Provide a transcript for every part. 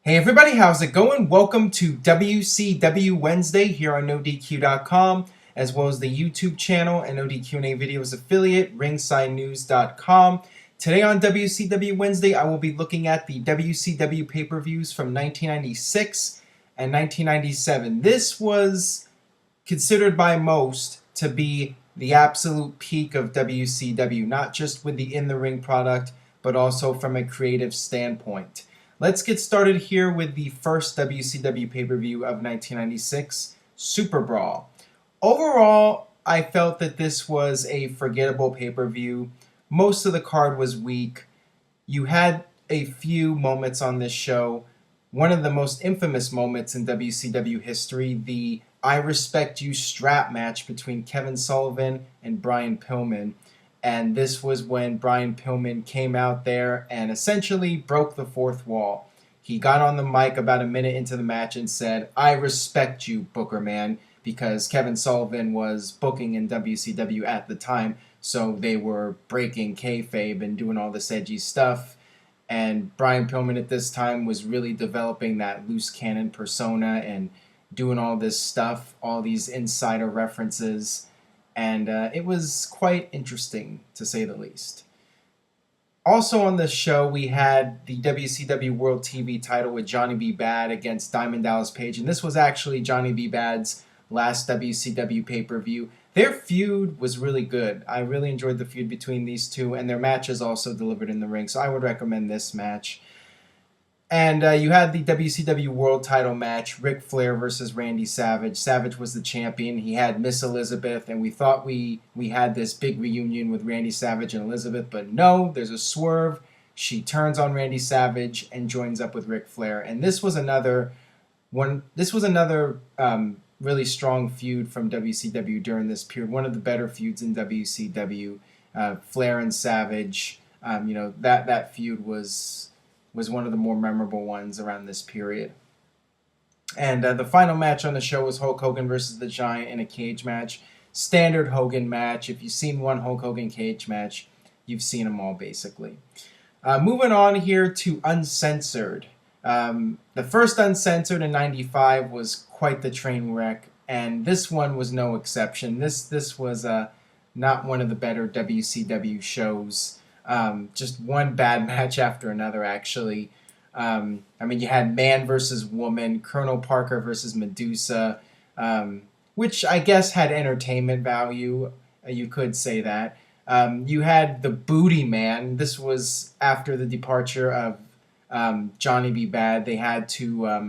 Hey everybody, how's it going? Welcome to WCW Wednesday here on NoDQ.com, as well as the YouTube channel and NoDQ&A Videos affiliate, RingsideNews.com. Today on WCW Wednesday, I will be looking at the WCW pay-per-views from 1996 and 1997. This was considered by most to be the absolute peak of WCW, not just with the in-the-ring product, but also from a creative standpoint. Let's get started here with the first WCW pay-per-view of 1996, Super Brawl. Overall, I felt that this was a forgettable pay-per-view. Most of the card was weak. You had a few moments on this show. One of the most infamous moments in WCW history, the I Respect You strap match between Kevin Sullivan and Brian Pillman. And this was when Brian Pillman came out there and essentially broke the fourth wall. He got on the mic about a minute into the match and said, "I respect you, Booker man," because Kevin Sullivan was booking in WCW at the time, so they were breaking kayfabe and doing all this edgy stuff. And Brian Pillman at this time was really developing that loose cannon persona and doing all this stuff, all these insider references. And it was quite interesting, to say the least. Also on the show, we had the WCW World TV title with Johnny B. Bad against Diamond Dallas Page. And this was actually Johnny B. Bad's last WCW pay-per-view. Their feud was really good. I really enjoyed the feud between these two, and their matches also delivered in the ring. So I would recommend this match. And you had the WCW World Title match, Ric Flair versus Randy Savage. Savage was the champion. He had Miss Elizabeth, and we thought we had this big reunion with Randy Savage and Elizabeth, but no, there's a swerve. She turns on Randy Savage and joins up with Ric Flair. And this was another one. This was another really strong feud from WCW during this period. One of the better feuds in WCW. Flair and Savage. That feud was one of the more memorable ones around this period. And the final match on the show was Hulk Hogan versus the Giant in a cage match. Standard Hogan match. If you've seen one Hulk Hogan cage match, you've seen them all basically. Moving on here to Uncensored. The first Uncensored in 95 was quite the train wreck, and this one was no exception. This was not one of the better WCW shows. Just one bad match after another, actually. You had Man versus Woman, Colonel Parker versus Medusa, which I guess had entertainment value. You could say that. You had the Booty Man. This was after the departure of Johnny B. Bad. They had to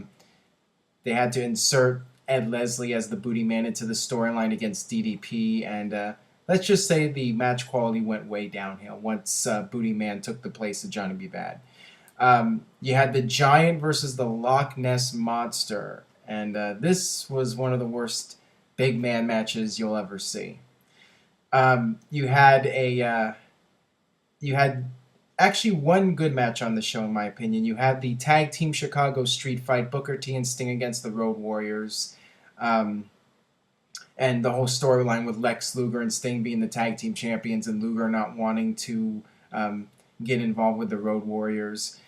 insert Ed Leslie as the Booty Man into the storyline against DDP, and let's just say the match quality went way downhill once Booty Man took the place of Johnny B. Bad. You had the Giant versus the Loch Ness Monster, and this was one of the worst big man matches you'll ever see. You had actually one good match on the show, in my opinion. You had the Tag Team Chicago Street Fight, Booker T and Sting against the Road Warriors. And the whole storyline with Lex Luger and Sting being the tag team champions and Luger not wanting to get involved with the Road Warriors.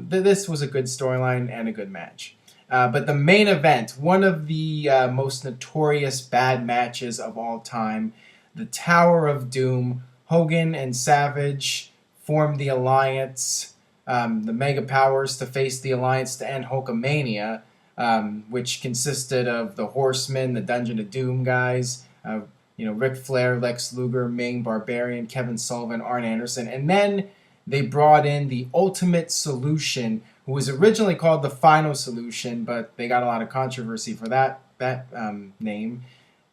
This was a good storyline and a good match. But the main event, one of the most notorious bad matches of all time, the Tower of Doom. Hogan and Savage formed the Alliance, the Mega Powers, to face the Alliance to end Hulkamania. Which consisted of the Horsemen, the Dungeon of Doom guys, Ric Flair, Lex Luger, Ming, Barbarian, Kevin Sullivan, Arn Anderson, and then they brought in the Ultimate Solution, who was originally called the Final Solution, but they got a lot of controversy for that name.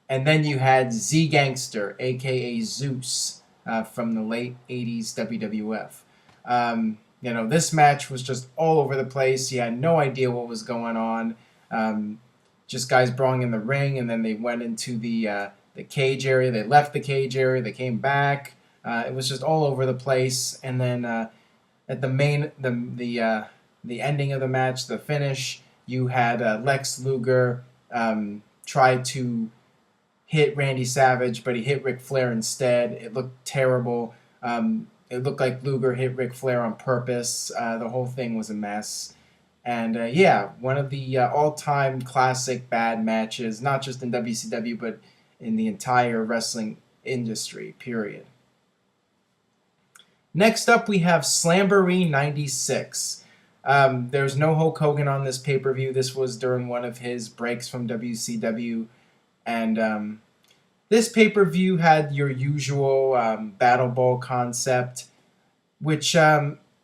And then you had Z Gangster, aka Zeus, from the late '80s WWF. This match was just all over the place. You had no idea what was going on. Just guys brawling in the ring, and then they went into the cage area. They left the cage area. They came back. It was just all over the place. And then at the ending of the match, the finish, you had Lex Luger try to hit Randy Savage, but he hit Ric Flair instead. It looked terrible. It looked like Luger hit Ric Flair on purpose. The whole thing was a mess. And yeah, one of the all-time classic bad matches, not just in WCW, but in the entire wrestling industry, period. Next up, we have Slamboree 96. There's no Hulk Hogan on this pay-per-view. This was during one of his breaks from WCW. And this pay-per-view had your usual Battle Ball concept, which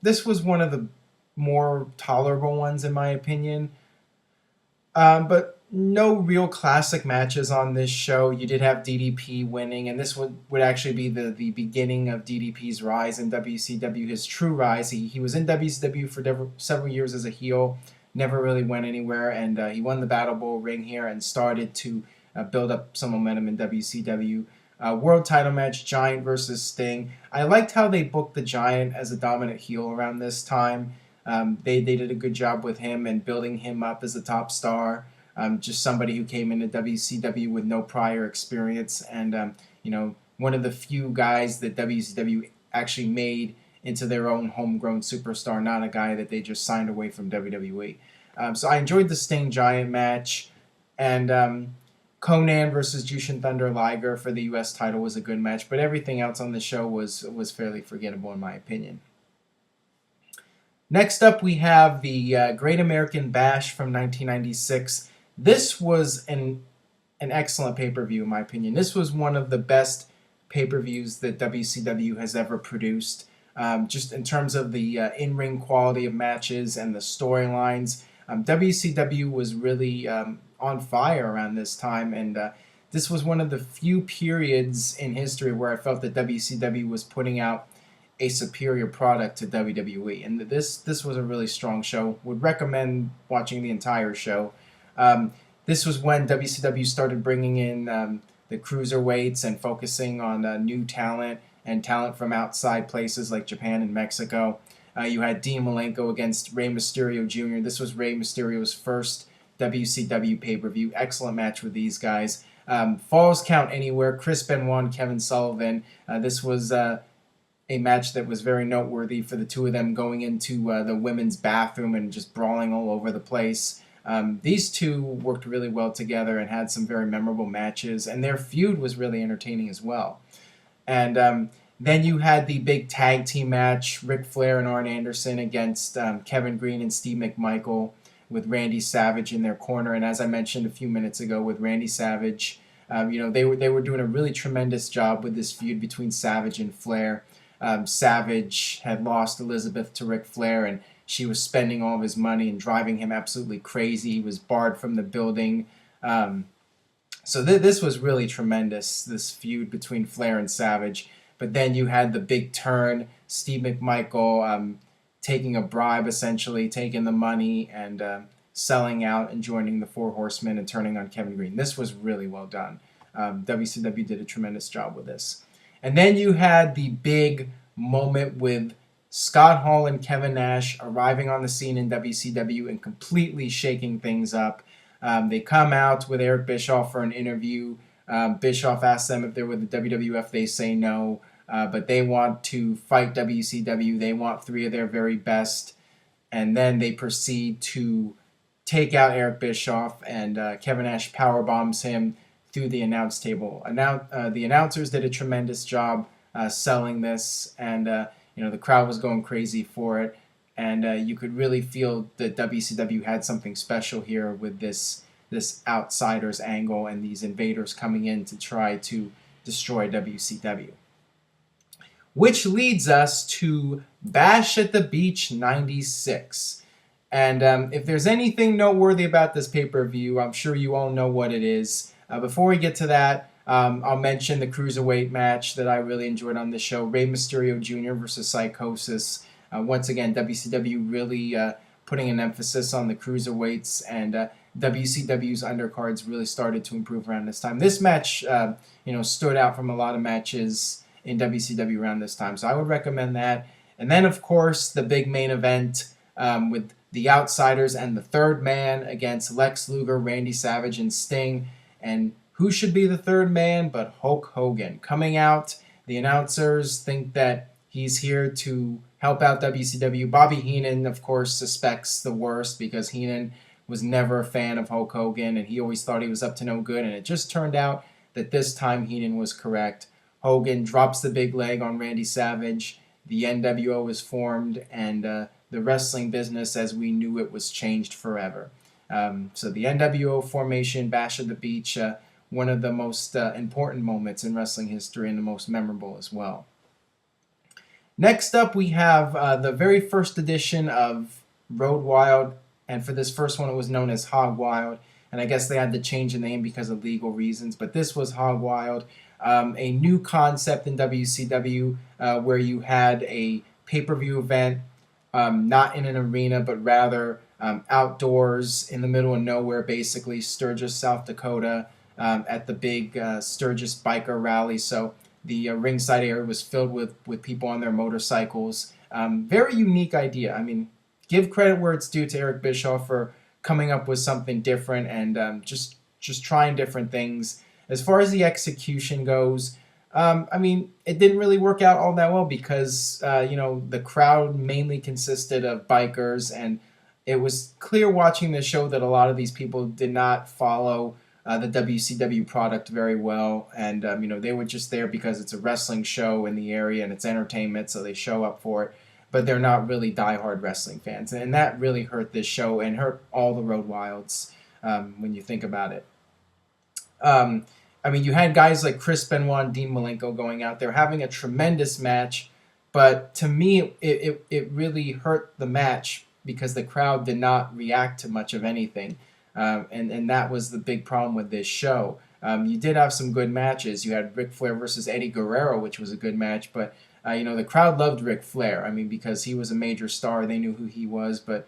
this was one of the more tolerable ones in my opinion. But no real classic matches on this show. You did have DDP winning, and this would actually be the beginning of DDP's rise in WCW, his true rise. He was in WCW for several years as a heel, never really went anywhere, and he won the Battle Bowl ring here and started to build up some momentum in WCW. World title match, Giant versus Sting. I liked how they booked the Giant as a dominant heel around this time. They did a good job with him and building him up as a top star. Just somebody who came into WCW with no prior experience, and one of the few guys that WCW actually made into their own homegrown superstar, not a guy that they just signed away from WWE. So I enjoyed the Sting Giant match, and Conan versus Jushin Thunder Liger for the U.S. title was a good match, but everything else on the show was fairly forgettable in my opinion. Next up, we have the Great American Bash from 1996. This was an excellent pay-per-view, in my opinion. This was one of the best pay-per-views that WCW has ever produced. Just in terms of the in-ring quality of matches and the storylines, WCW was really on fire around this time, and this was one of the few periods in history where I felt that WCW was putting out a superior product to WWE, and this was a really strong show. Would recommend watching the entire show. This was when WCW started bringing in the cruiserweights and focusing on new talent and talent from outside places like Japan and Mexico. You had Dean Malenko against Rey Mysterio Jr. This was Rey Mysterio's first WCW pay-per-view. Excellent match with these guys. Falls Count Anywhere, Chris Benoit and Kevin Sullivan. This was a match that was very noteworthy for the two of them going into the women's bathroom and just brawling all over the place. These two worked really well together and had some very memorable matches, and their feud was really entertaining as well. And then you had the big tag team match, Ric Flair and Arn Anderson against Kevin Green and Steve McMichael, with Randy Savage in their corner. And as I mentioned a few minutes ago with Randy Savage, they were doing a really tremendous job with this feud between Savage and Flair. Savage had lost Elizabeth to Ric Flair, and she was spending all of his money and driving him absolutely crazy. He was barred from the building. So this was really tremendous, this feud between Flair and Savage. But then you had the big turn, Steve McMichael taking a bribe, essentially, taking the money and selling out and joining the Four Horsemen and turning on Kevin Green. This was really well done. WCW did a tremendous job with this. And then you had the big moment with Scott Hall and Kevin Nash arriving on the scene in WCW and completely shaking things up. They come out with Eric Bischoff for an interview. Bischoff asks them if they're with the WWF. They say no, but they want to fight WCW. They want three of their very best. And then they proceed to take out Eric Bischoff, and Kevin Nash powerbombs him through the announce table. The announcers did a tremendous job selling this, and the crowd was going crazy for it, and you could really feel that WCW had something special here with this outsiders angle and these invaders coming in to try to destroy WCW. Which leads us to Bash at the Beach 96. And if there's anything noteworthy about this pay-per-view, I'm sure you all know what it is. Before we get to that, I'll mention the Cruiserweight match that I really enjoyed on this show. Rey Mysterio Jr. versus Psychosis. Once again, WCW really putting an emphasis on the Cruiserweights, and WCW's undercards really started to improve around this time. This match, stood out from a lot of matches in WCW around this time, so I would recommend that. And then, of course, the big main event with the Outsiders and the Third Man against Lex Luger, Randy Savage, and Sting. And who should be the third man but Hulk Hogan? Coming out, the announcers think that he's here to help out WCW. Bobby Heenan, of course, suspects the worst because Heenan was never a fan of Hulk Hogan, and he always thought he was up to no good, and it just turned out that this time Heenan was correct. Hogan drops the big leg on Randy Savage. The NWO is formed, and the wrestling business as we knew it was changed forever. So the NWO formation, Bash at the Beach, one of the most important moments in wrestling history and the most memorable as well. Next up, we have the very first edition of Road Wild, and for this first one, it was known as Hog Wild, and I guess they had to change the name because of legal reasons, but this was Hog Wild, a new concept in WCW where you had a pay-per-view event, not in an arena, but rather outdoors in the middle of nowhere, basically, Sturgis, South Dakota, at the big Sturgis biker rally. So the ringside area was filled with people on their motorcycles. Very unique idea. I mean, give credit where it's due to Eric Bischoff for coming up with something different and just trying different things. As far as the execution goes, I mean, it didn't really work out all that well because, the crowd mainly consisted of bikers, and it was clear watching the show that a lot of these people did not follow the WCW product very well, and they were just there because it's a wrestling show in the area and it's entertainment, so they show up for it, but they're not really diehard wrestling fans, and that really hurt this show and hurt all the Road Wilds when you think about it. You had guys like Chris Benoit and Dean Malenko going out there having a tremendous match, but to me, it really hurt the match because the crowd did not react to much of anything. And that was the big problem with this show. You did have some good matches. You had Ric Flair versus Eddie Guerrero, which was a good match, but the crowd loved Ric Flair. I mean, because he was a major star, they knew who he was, but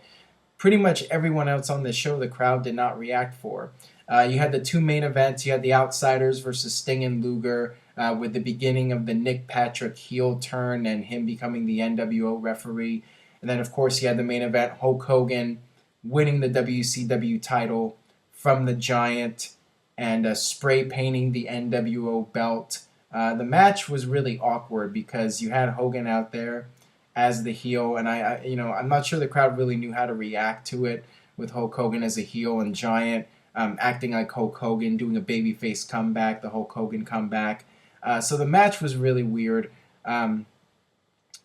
pretty much everyone else on this show, the crowd did not react for. You had the two main events. You had the Outsiders versus Sting and Luger, with the beginning of the Nick Patrick heel turn and him becoming the NWO referee. And then, of course, you had the main event, Hulk Hogan winning the WCW title from the Giant and spray painting the NWO belt. The match was really awkward because you had Hogan out there as the heel, and I'm not sure the crowd really knew how to react to it with Hulk Hogan as a heel and Giant acting like Hulk Hogan, doing a babyface comeback, the Hulk Hogan comeback. So the match was really weird. And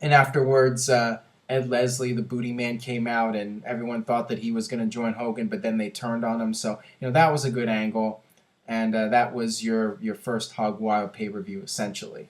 afterwards, Ed Leslie, the Booty Man, came out, and everyone thought that he was going to join Hogan, but then they turned on him. So that was a good angle, and that was your first Hog Wild pay-per-view, essentially.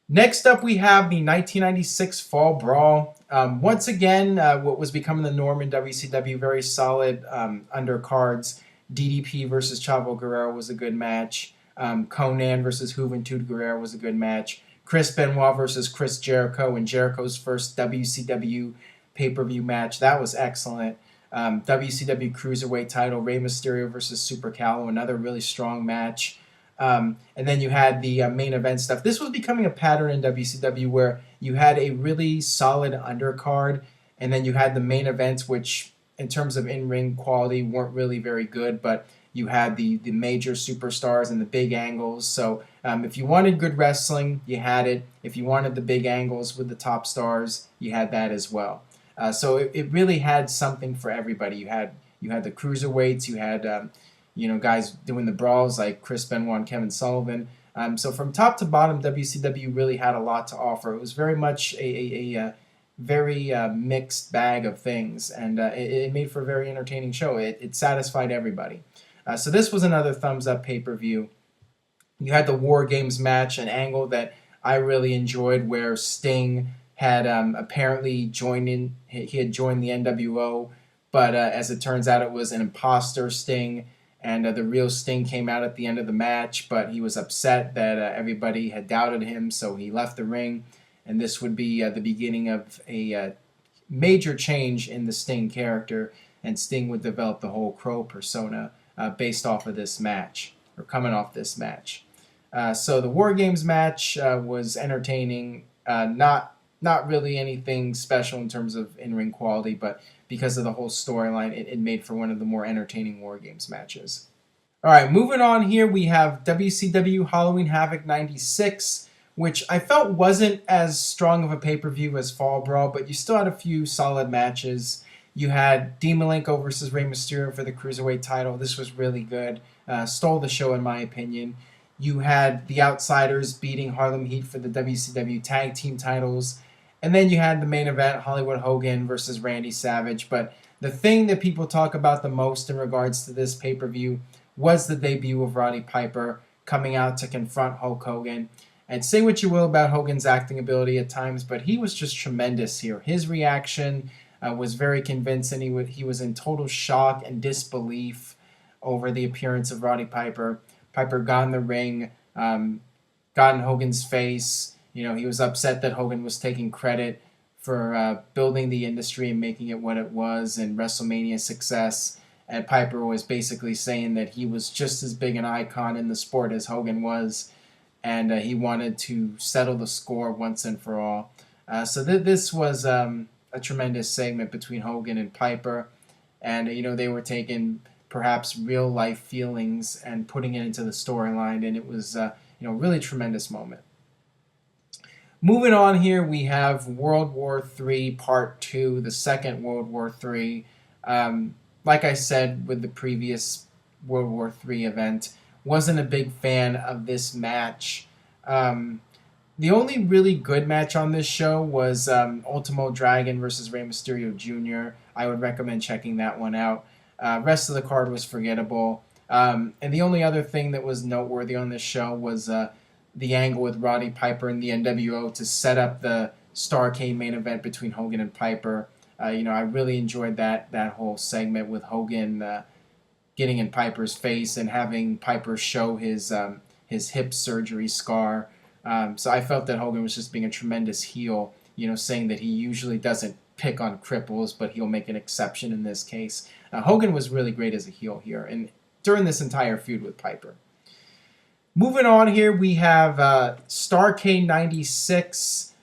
Next up, we have the 1996 Fall Brawl. Once again, what was becoming the norm in WCW, very solid undercards. DDP versus Chavo Guerrero was a good match. Conan versus Juventud Guerrero was a good match. Chris Benoit versus Chris Jericho in Jericho's first WCW pay-per-view match. That was excellent. WCW Cruiserweight title, Rey Mysterio versus Super Calo, another really strong match. And then you had the main event stuff. This was becoming a pattern in WCW where you had a really solid undercard, and then you had the main events, which in terms of in-ring quality weren't really very good, but you had the major superstars and the big angles. So if you wanted good wrestling, you had it. If you wanted the big angles with the top stars, you had that as well. So it really had something for everybody. You had the cruiserweights, you had guys doing the brawls like Chris Benoit and Kevin Sullivan. So from top to bottom, WCW really had a lot to offer. It was very much a very mixed bag of things, and it made for a very entertaining show. It satisfied everybody. So this was another thumbs-up pay-per-view. You had the War Games match, an angle that I really enjoyed, where Sting had apparently joined in. He had joined the NWO, but as it turns out, it was an imposter Sting, and the real Sting came out at the end of the match, but he was upset that everybody had doubted him, so he left the ring, and this would be the beginning of a major change in the Sting character, and Sting would develop the whole Crow persona based off of this match, or coming off this match. So the War Games match was entertaining, not really anything special in terms of in-ring quality, but because of the whole storyline, it made for one of the more entertaining War Games matches. All right, moving on here, we have WCW Halloween Havoc 96, which I felt wasn't as strong of a pay-per-view as Fall Brawl, but you still had a few solid matches. You had Dean Malenko versus Rey Mysterio for the Cruiserweight title. This was really good. Stole the show, in my opinion. You had the Outsiders beating Harlem Heat for the WCW Tag Team titles. And then you had the main event, Hollywood Hogan versus Randy Savage. But the thing that people talk about the most in regards to this pay-per-view was the debut of Roddy Piper coming out to confront Hulk Hogan. And say what you will about Hogan's acting ability at times, but he was just tremendous here. His reaction was very convincing. He was in total shock and disbelief over the appearance of Roddy Piper. Piper got in the ring, got in Hogan's face. You know, he was upset that Hogan was taking credit for building the industry and making it what it was and WrestleMania's success. And Piper was basically saying that he was just as big an icon in the sport as Hogan was, and he wanted to settle the score once and for all. So this was a tremendous segment between Hogan and Piper, and they were taking perhaps real life feelings and putting it into the storyline, and it was really tremendous moment. Moving on here, we have World War III Part 2, the second World War III. Like I said with the previous World War III event, wasn't a big fan of this match. The only really good match on this show was Ultimo Dragon versus Rey Mysterio Jr. I would recommend checking that one out. Rest of the card was forgettable. And the only other thing that was noteworthy on this show was the angle with Roddy Piper and the NWO to set up the Starrcade main event between Hogan and Piper. I really enjoyed that whole segment with Hogan getting in Piper's face and having Piper show his hip surgery scar. So I felt that Hogan was just being a tremendous heel, saying that he usually doesn't pick on cripples, but he'll make an exception in this case. Hogan was really great as a heel here and during this entire feud with Piper. Moving on here, we have Starrcade 96.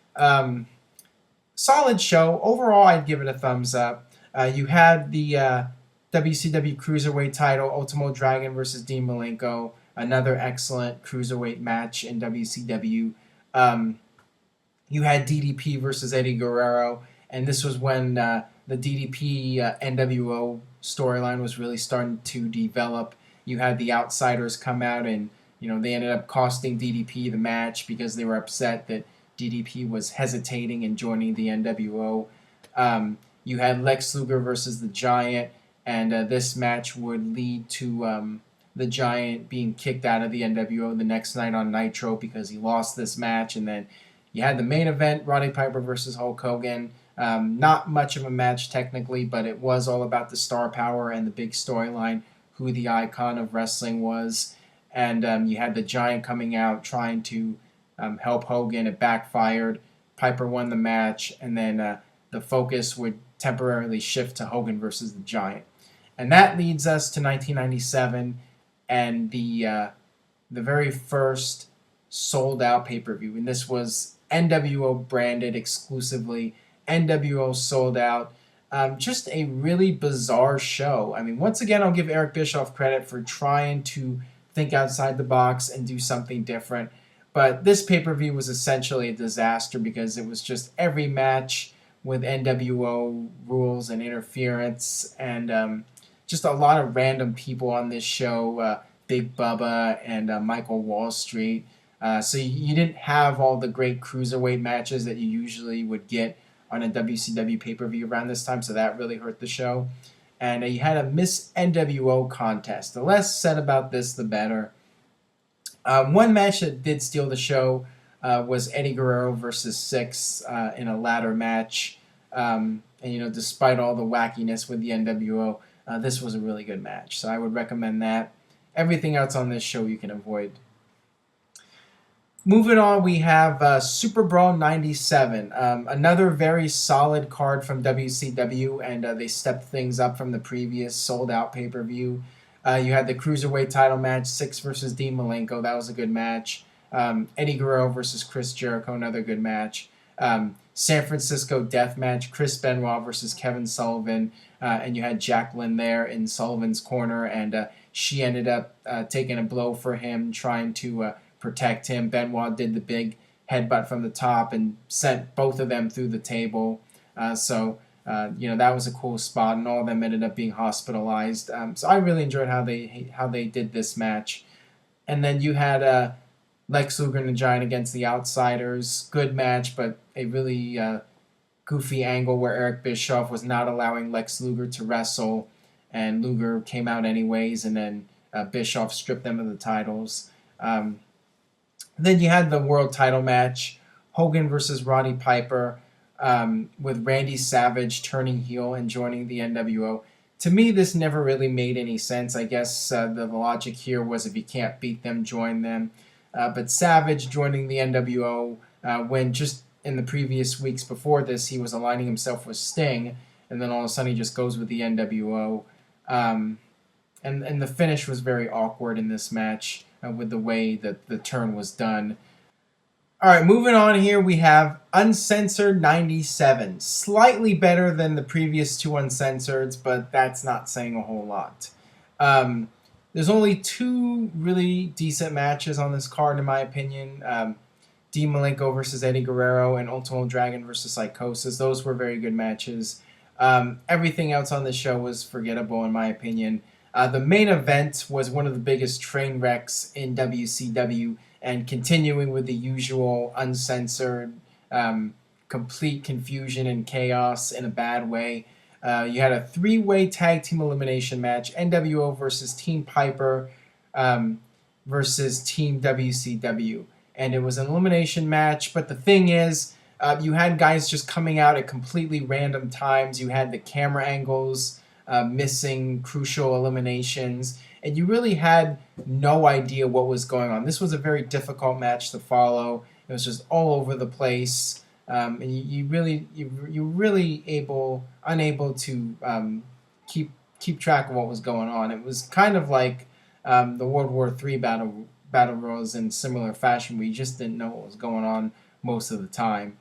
Solid show. Overall, I'd give it a thumbs up. You had the WCW Cruiserweight title, Ultimo Dragon versus Dean Malenko. Another excellent Cruiserweight match in WCW. You had DDP versus Eddie Guerrero, and this was when the DDP NWO storyline was really starting to develop. You had the Outsiders come out, and they ended up costing DDP the match because they were upset that DDP was hesitating in joining the NWO. You had Lex Luger versus the Giant, and this match would lead to the Giant being kicked out of the NWO the next night on Nitro because he lost this match. And then you had the main event, Roddy Piper versus Hulk Hogan. Not much of a match technically, but it was all about the star power and the big storyline, who the icon of wrestling was. And you had the Giant coming out trying to help Hogan. It backfired. Piper won the match, and then the focus would temporarily shift to Hogan versus the Giant. And that leads us to 1997 and the very first sold-out pay-per-view. And this was NWO branded exclusively. NWO sold out. Just a really bizarre show. I mean, once again, I'll give Eric Bischoff credit for trying to think outside the box and do something different. But this pay-per-view was essentially a disaster because it was just every match with NWO rules and interference, and just a lot of random people on this show, Big Bubba and Michael Wall Street. So you didn't have all the great cruiserweight matches that you usually would get on a WCW pay-per-view around this time, so that really hurt the show. And you had a Miss NWO contest. The less said about this, the better. One match that did steal the show was Eddie Guerrero versus Syxx in a ladder match. And despite all the wackiness with the NWO, this was a really good match. So I would recommend that. Everything else on this show you can avoid. Moving on, we have Super Brawl 97. Another very solid card from WCW, and they stepped things up from the previous sold-out pay-per-view. You had the Cruiserweight title match, Syxx versus Dean Malenko. That was a good match. Eddie Guerrero versus Chris Jericho, another good match. San Francisco Death Match, Chris Benoit versus Kevin Sullivan. And you had Jacqueline there in Sullivan's corner, and she ended up taking a blow for him, trying to protect him. Benoit did the big headbutt from the top and sent both of them through the table. That was a cool spot, and all of them ended up being hospitalized. So I really enjoyed how they did this match. And then you had Lex Luger and the Giant against the Outsiders. Good match, but a really goofy angle where Eric Bischoff was not allowing Lex Luger to wrestle, and Luger came out anyways, and then Bischoff stripped them of the titles. Then you had the world title match, Hogan versus Roddy Piper, with Randy Savage turning heel and joining the NWO. To me, this never really made any sense. I guess the logic here was if you can't beat them, join them. But Savage joining the NWO when just in the previous weeks before this, he was aligning himself with Sting, and then all of a sudden he just goes with the NWO. And the finish was very awkward in this match with the way that the turn was done. All right, moving on here, we have Uncensored 97. Slightly better than the previous two Uncensoreds, but that's not saying a whole lot. There's only two really decent matches on this card, in my opinion. Dean Malenko versus Eddie Guerrero and Ultimo Dragon versus Psychosis. Those were very good matches. Everything else on the show was forgettable, in my opinion. The main event was one of the biggest train wrecks in WCW, and continuing with the usual uncensored, complete confusion and chaos in a bad way. You had a three-way tag team elimination match, NWO versus Team Piper versus Team WCW. And it was an elimination match, but the thing is, you had guys just coming out at completely random times. You had the camera angles missing crucial eliminations, and you really had no idea what was going on. This was a very difficult match to follow. It was just all over the place, and you really unable to keep track of what was going on. It was kind of like the World War III battle royals in similar fashion, where you just didn't know what was going on most of the time.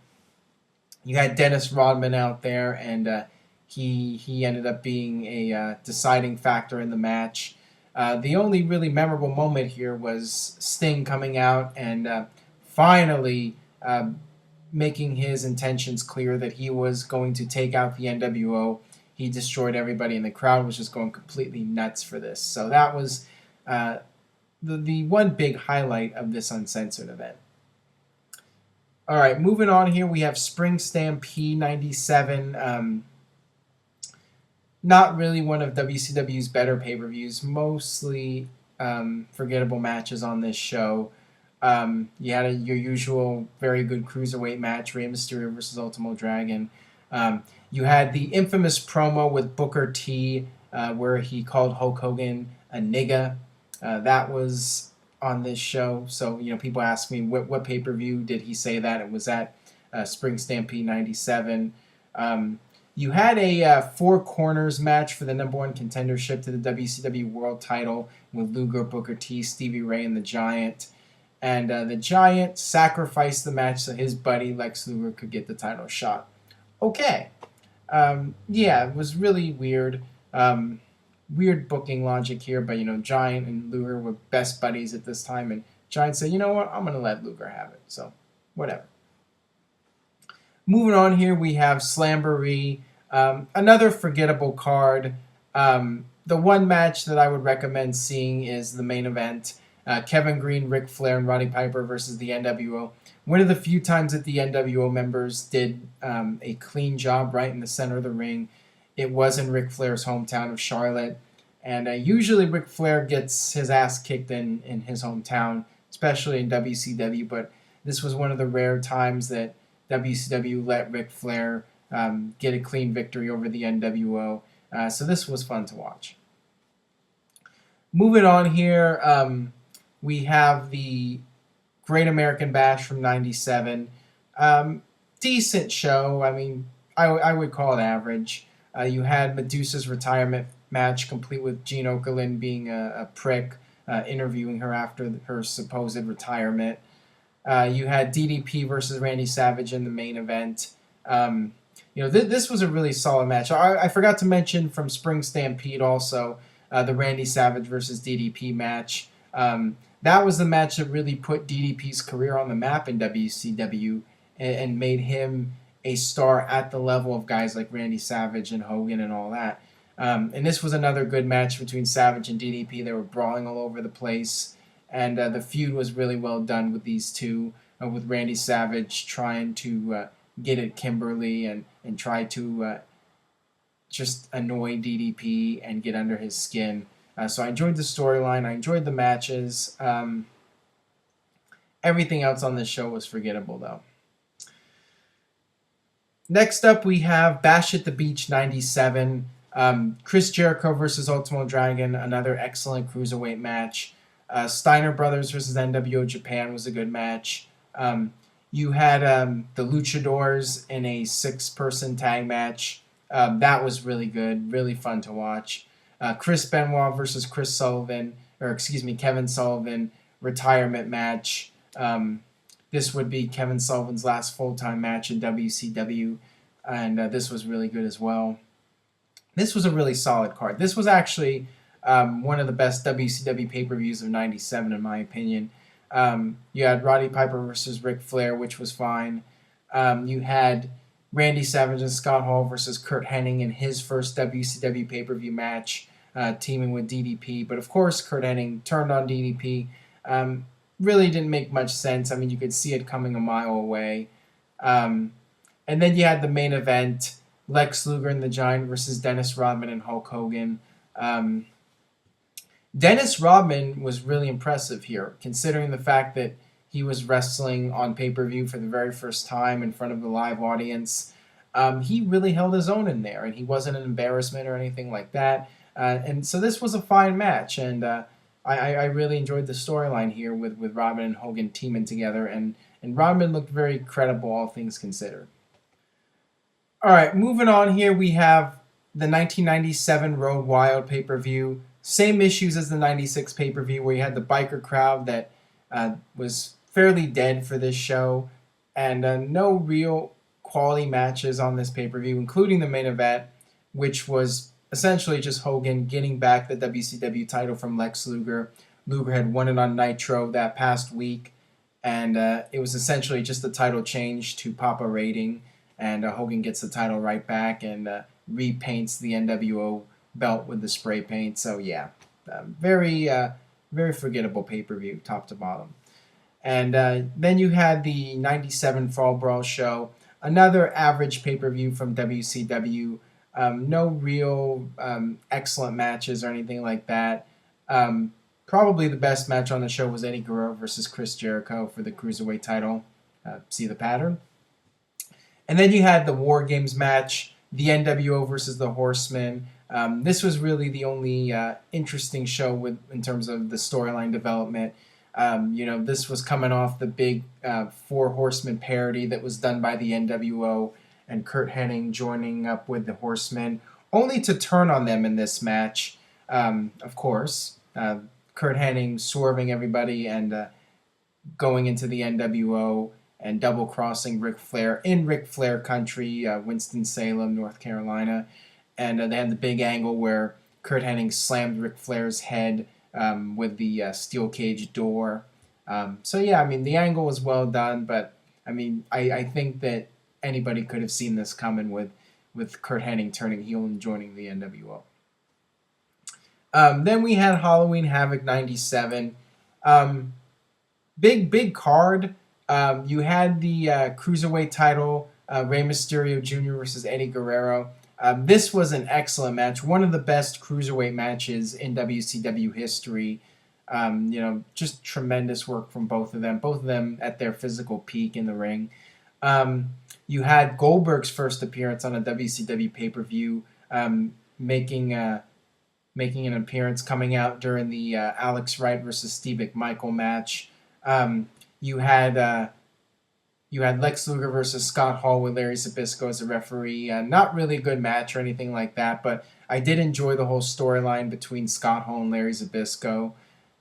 You had Dennis Rodman out there, and he ended up being a deciding factor in the match. The only really memorable moment here was Sting coming out and finally making his intentions clear that he was going to take out the NWO. He destroyed everybody, and the crowd was just going completely nuts for this. So that was the one big highlight of this Uncensored event. All right, moving on here, we have Spring Stampede 97. Not really one of WCW's better pay-per-views. Mostly forgettable matches on this show. You had your usual very good cruiserweight match, Rey Mysterio versus Ultimo Dragon. You had the infamous promo with Booker T, where he called Hulk Hogan a nigga. That was on this show. So, people ask me, what pay-per-view did he say that? It was at Spring Stampede 97. You had a Four Corners match for the #1 contendership to the WCW World Title with Luger, Booker T, Stevie Ray, and the Giant. And the Giant sacrificed the match so his buddy Lex Luger could get the title shot. Okay. It was really weird. Weird booking logic here, but Giant and Luger were best buddies at this time, and Giant said, you know what, I'm going to let Luger have it. So, whatever. Moving on here, we have Slamboree. Another forgettable card. The one match that I would recommend seeing is the main event. Kevin Green, Ric Flair, and Roddy Piper versus the NWO. One of the few times that the NWO members did a clean job right in the center of the ring. It was in Ric Flair's hometown of Charlotte. And usually Ric Flair gets his ass kicked in his hometown, especially in WCW. But this was one of the rare times that WCW let Ric Flair get a clean victory over the NWO. So this was fun to watch. Moving on here, we have the Great American Bash from 97. Decent show. I mean, I would call it average. You had Medusa's retirement match, complete with Gene Okerlund being a prick, interviewing her after her supposed retirement. You had DDP versus Randy Savage in the main event. This was a really solid match. I forgot to mention from Spring Stampede also the Randy Savage versus DDP match. that was the match that really put DDP's career on the map in WCW and made him a star at the level of guys like Randy Savage and Hogan and all that. And this was another good match between Savage and DDP. They were brawling all over the place, and the feud was really well done with these two, with Randy Savage trying to get at Kimberly and try to just annoy DDP and get under his skin. So I enjoyed the storyline. I enjoyed the matches. Everything else on this show was forgettable, though. Next up, we have Bash at the Beach 97. Chris Jericho versus Ultimo Dragon, another excellent cruiserweight match. Steiner Brothers versus NWO Japan was a good match. You had the Luchadors in a 6-person tag match. That was really good, really fun to watch. Chris Benoit versus Kevin Sullivan retirement match. This would be Kevin Sullivan's last full-time match in WCW, and this was really good as well. This was a really solid card. This was actually one of the best WCW pay-per-views of '97, in my opinion. You had Roddy Piper versus Ric Flair, which was fine. You had Randy Savage and Scott Hall versus Curt Hennig in his first WCW pay-per-view match, teaming with DDP. But of course, Curt Hennig turned on DDP. Really didn't make much sense. I mean, you could see it coming a mile away. And then you had the main event, Lex Luger and the Giant versus Dennis Rodman and Hulk Hogan. Dennis Rodman was really impressive here, considering the fact that he was wrestling on pay-per-view for the very first time in front of the live audience. He really held his own in there, and he wasn't an embarrassment or anything like that. And so this was a fine match, and I really enjoyed the storyline here with Rodman and Hogan teaming together, and Rodman looked very credible, all things considered. All right, moving on here, we have the 1997 Road Wild pay-per-view. Same issues as the 96 pay-per-view, where you had the biker crowd that was fairly dead for this show, and no real quality matches on this pay-per-view, including the main event, which was essentially just Hogan getting back the WCW title from Lex Luger. Luger had won it on Nitro that past week, and it was essentially just a title change to pop a rating, and Hogan gets the title right back and repaints the NWO belt with the spray paint. So yeah, very forgettable pay-per-view, top to bottom. And then you had the 97 Fall Brawl show, another average pay-per-view from WCW. No real excellent matches or anything like that. Probably the best match on the show was Eddie Guerrero versus Chris Jericho for the Cruiserweight title. See the pattern? And then you had the War Games match, the NWO versus the Horsemen. This was really the only interesting show in terms of the storyline development. This was coming off the big Four Horsemen parody that was done by the NWO, and Curt Hennig joining up with the Horsemen, only to turn on them in this match. Of course, Curt Hennig swerving everybody and going into the NWO and double-crossing Ric Flair in Ric Flair country, Winston-Salem, North Carolina. And they had the big angle where Curt Hennig slammed Ric Flair's head with the steel cage door. So yeah, I mean, the angle was well done, but I mean, I think that anybody could have seen this coming with Curt Hennig turning heel and joining the NWO. Then we had Halloween Havoc 97. Big card. You had the Cruiserweight title, Rey Mysterio Jr. versus Eddie Guerrero. This was an excellent match, one of the best Cruiserweight matches in WCW history. Just tremendous work from both of them at their physical peak in the ring. You had Goldberg's first appearance on a WCW pay-per-view, making an appearance, coming out during the Alex Wright versus Steve McMichael match. You had Lex Luger versus Scott Hall with Larry Zbyszko as a referee. Not really a good match or anything like that, but I did enjoy the whole storyline between Scott Hall and Larry Zbyszko.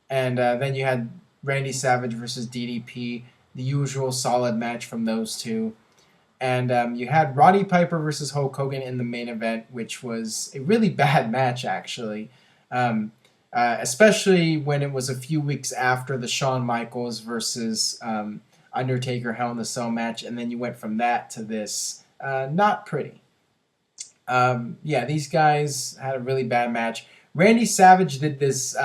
And then you had Randy Savage versus DDP, the usual solid match from those two. And you had Roddy Piper versus Hulk Hogan in the main event, which was a really bad match, actually. especially when it was a few weeks after the Shawn Michaels versus Undertaker Hell in the Cell match, and then you went from that to this. Not pretty. Yeah, these guys had a really bad match. Randy Savage did this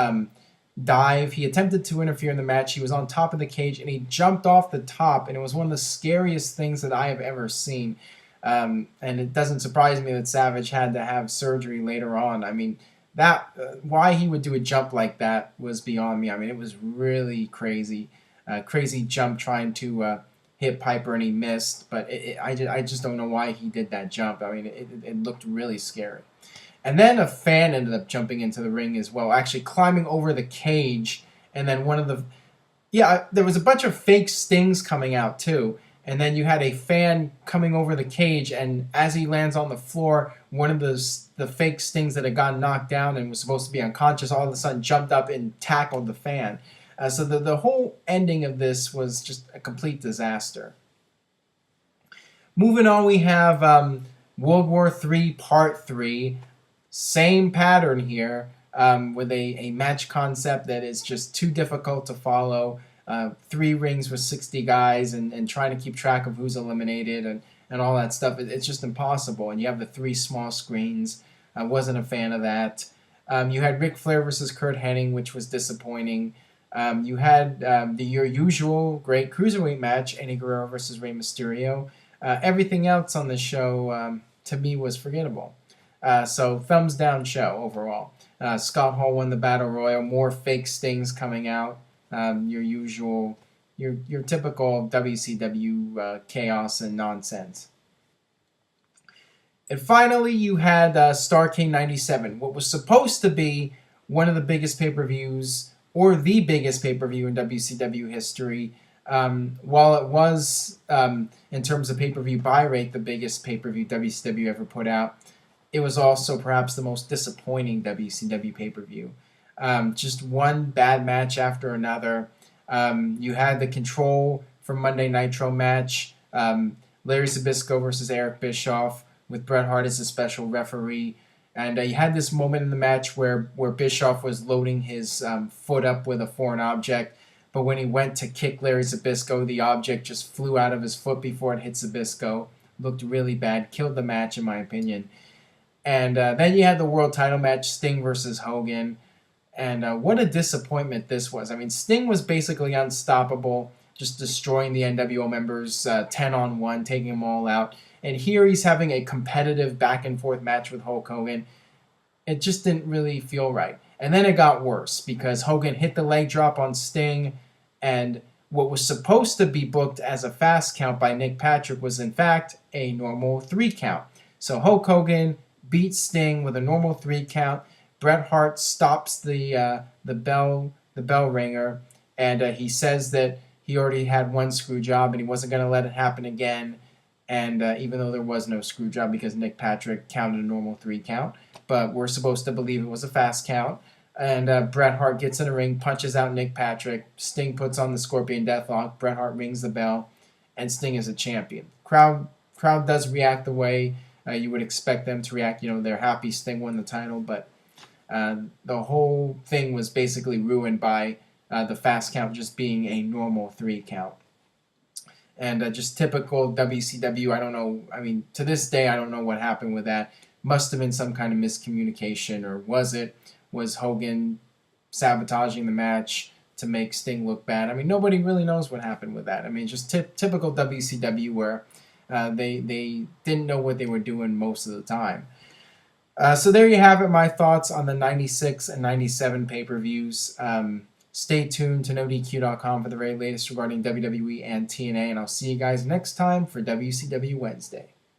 dive. He attempted to interfere in the match. He was on top of the cage and he jumped off the top, and it was one of the scariest things that I have ever seen. And it doesn't surprise me that Savage had to have surgery later on. I mean, that why he would do a jump like that was beyond me. I mean, it was really crazy. Crazy jump trying to hit Piper and he missed, but I just don't know why he did that jump. I mean, it looked really scary. And then a fan ended up jumping into the ring as well, actually climbing over the cage. And then there was a bunch of fake stings coming out too. And then you had a fan coming over the cage, and as he lands on the floor, one of the fake stings that had gotten knocked down and was supposed to be unconscious all of a sudden jumped up and tackled the fan. So the whole ending of this was just a complete disaster. Moving on, we have World War III Part 3. Same pattern here, with a match concept that is just too difficult to follow. 3 rings with 60 guys and trying to keep track of who's eliminated and all that stuff. It's just impossible. And you have the 3 small screens. I wasn't a fan of that. You had Ric Flair versus Kurt Hennig, which was disappointing. You had your usual great cruiserweight match, Eddie Guerrero versus Rey Mysterio. Everything else on the show, to me, was forgettable. So thumbs down show overall. Scott Hall won the Battle Royal. More fake stings coming out. Your usual, your typical WCW chaos and nonsense. And finally, you had Starrcade 97, what was supposed to be one of the biggest pay-per-views, or the biggest pay-per-view in WCW history. While it was, in terms of pay-per-view buy rate, the biggest pay-per-view WCW ever put out, it was also perhaps the most disappointing WCW pay-per-view. Just one bad match after another. You had the Control from Monday Nitro match, Larry Zbyszko versus Eric Bischoff, with Bret Hart as a special referee. And you had this moment in the match where Bischoff was loading his foot up with a foreign object, but when he went to kick Larry Zbyszko, the object just flew out of his foot before it hit Zbyszko. Looked really bad, killed the match in my opinion. And then you had the world title match, Sting versus Hogan. And what a disappointment this was. I mean, Sting was basically unstoppable, just destroying the NWO members 10-on-1, taking them all out. And here he's having a competitive back-and-forth match with Hulk Hogan. It just didn't really feel right. And then it got worse because Hogan hit the leg drop on Sting, and what was supposed to be booked as a fast count by Nick Patrick was in fact a normal 3 count. So Hulk Hogan beats Sting with a normal 3 count. Bret Hart stops the bell ringer, and he says that he already had 1 screw job and he wasn't going to let it happen again. And even though there was no screw job because Nick Patrick counted a normal 3 count, but we're supposed to believe it was a fast count. And Bret Hart gets in the ring, punches out Nick Patrick. Sting puts on the Scorpion Deathlock. Bret Hart rings the bell, and Sting is a champion. Crowd does react the way you would expect them to react. You know, they're happy Sting won the title, but the whole thing was basically ruined by the fast count just being a normal 3 count. And just typical WCW, I don't know, I mean, to this day, I don't know what happened with that. Must have been some kind of miscommunication, or was Hogan sabotaging the match to make Sting look bad? I mean, nobody really knows what happened with that. I mean, just typical WCW where they didn't know what they were doing most of the time. So there you have it, my thoughts on the 96 and 97 pay-per-views. Stay tuned to NoDQ.com for the very latest regarding WWE and TNA, and I'll see you guys next time for WCW Wednesday.